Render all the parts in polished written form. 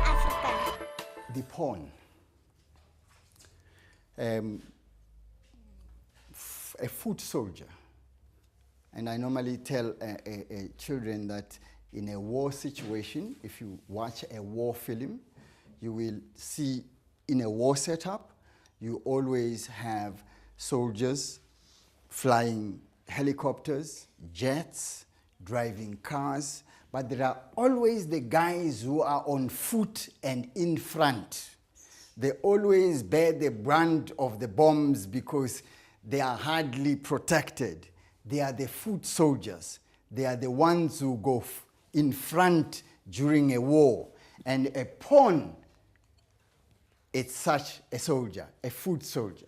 African. The pawn. A foot soldier. And I normally tell children that in a war situation, if you watch a war film, you will see in a war setup, you always have soldiers flying helicopters, jets, driving cars, but there are always the guys who are on foot and in front. They always bear the brunt of the bombs because they are hardly protected. They are the foot soldiers. They are the ones who go in front during a war. And a pawn, it's such a soldier, a foot soldier.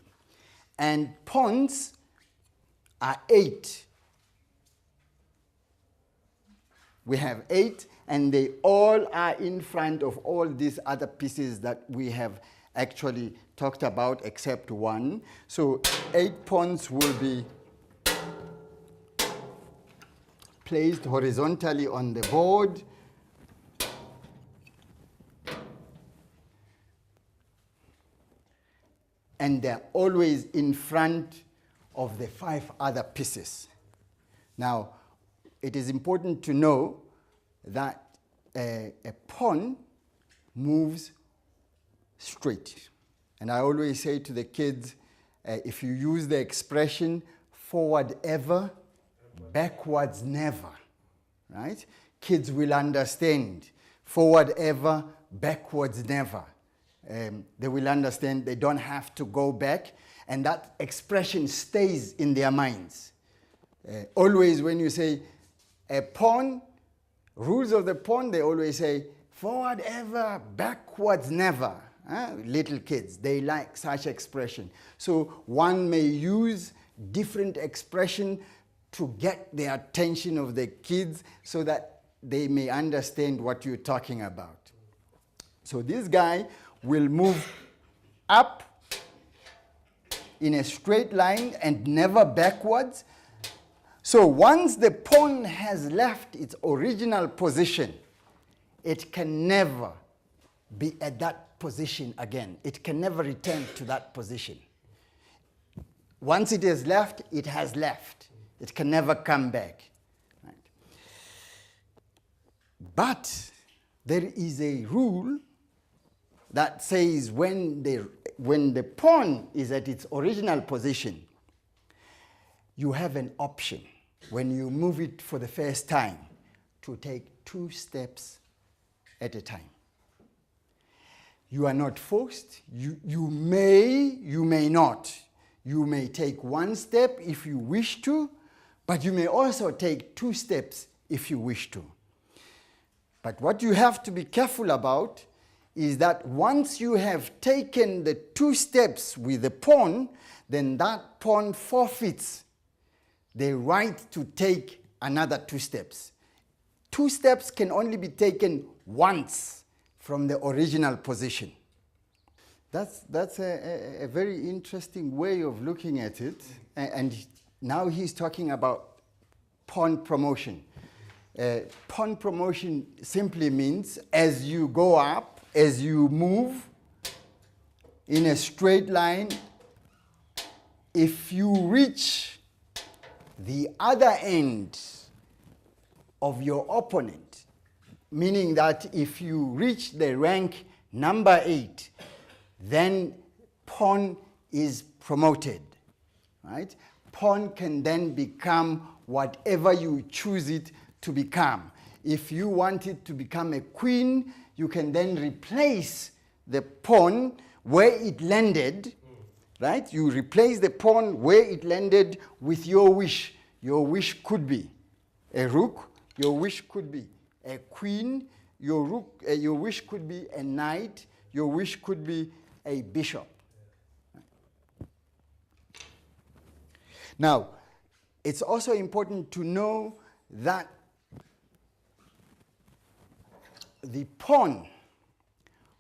And pawns are 8. We have 8, and they all are in front of all these other pieces that we have actually talked about, except one. So 8 pawns will be placed horizontally on the board. And they're always in front of the 5 other pieces. Now, it is important to know that a pawn moves straight. And I always say to the kids, if you use the expression forward ever, backwards never, right? Kids will understand forward ever, backwards never. They will understand they don't have to go back, and that expression stays in their minds. Always when you say a pawn, rules of the pawn, they always say forward ever, backwards never. Little kids, they like such expression. So one may use different expression to get the attention of the kids so that they may understand what you're talking about. So this guy will move up in a straight line and never backwards. So once the pawn has left its original position, it can never be at that position again. It can never return to that position. Once it has left, it has left. It can never come back. Right? But there is a rule that says when the pawn is at its original position, you have an option when you move it for the first time to take 2 steps at a time. You are not forced. You may not. You may take 1 step if you wish to, but you may also take 2 steps if you wish to. But what you have to be careful about is that once you have taken the 2 steps with the pawn, then that pawn forfeits the right to take another 2 steps. 2 steps can only be taken once from the original position. That's a very interesting way of looking at it. And now he's talking about pawn promotion. Pawn promotion simply means as you go up, as you move in a straight line, if you reach the other end of your opponent, meaning that if you reach the rank number 8, then pawn is promoted, right? Pawn can then become whatever you choose it to become. If you want it to become a queen, you can then replace the pawn where it landed, right? You replace the pawn where it landed with your wish. Your wish could be a rook. Your wish could be a queen. Your wish could be a knight. Your wish could be a bishop. Now, it's also important to know that the pawn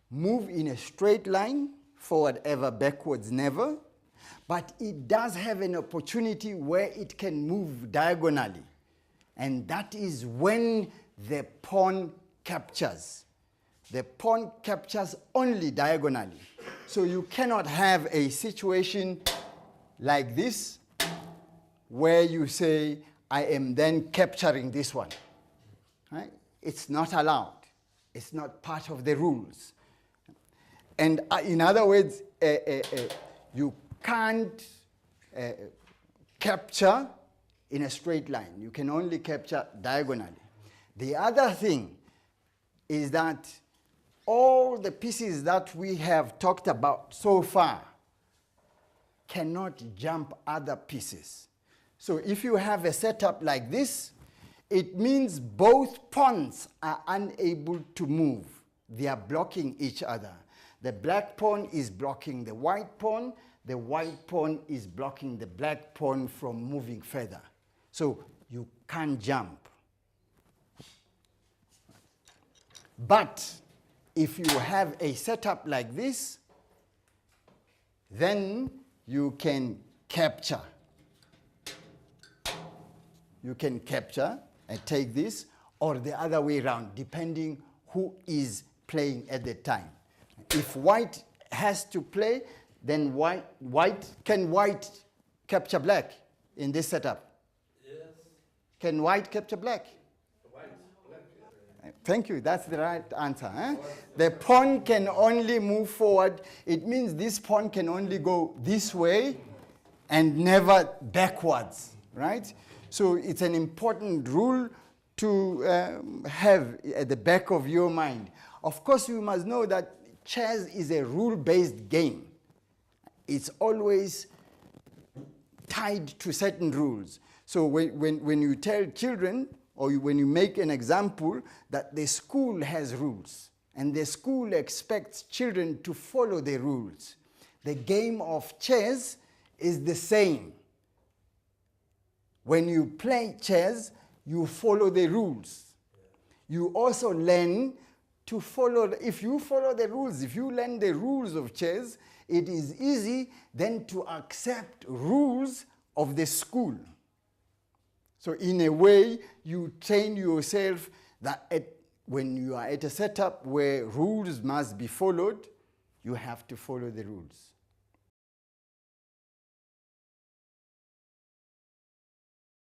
move in a straight line, forward ever, backwards never, but it does have an opportunity where it can move diagonally. And that is when the pawn captures. The pawn captures only diagonally. So you cannot have a situation like this where you say, I am then capturing this one. Right? It's not allowed. It's not part of the rules. And in other words, you can't capture in a straight line. You can only capture diagonally. The other thing is that all the pieces that we have talked about so far cannot jump other pieces. So if you have a setup like this, it means both pawns are unable to move. They are blocking each other. The black pawn is blocking the white pawn is blocking the black pawn from moving further. So you can't jump. But if you have a setup like this, then you can capture. You can capture and take this, or the other way around, depending who is playing at the time. If white has to play, then can white capture black in this setup? Yes. Can white capture black? Thank you, that's the right answer. Eh? The pawn can only move forward. It means this pawn can only go this way and never backwards, right? So it's an important rule to have at the back of your mind. Of course, you must know that chess is a rule-based game. It's always tied to certain rules. So when you tell children, or when you make an example that the school has rules, and the school expects children to follow the rules, the game of chess is the same. When you play chess, you follow the rules. You also learn to follow, if you follow the rules, if you learn the rules of chess, it is easy then to accept rules of the school. So in a way, you train yourself that when you are at a setup where rules must be followed, you have to follow the rules.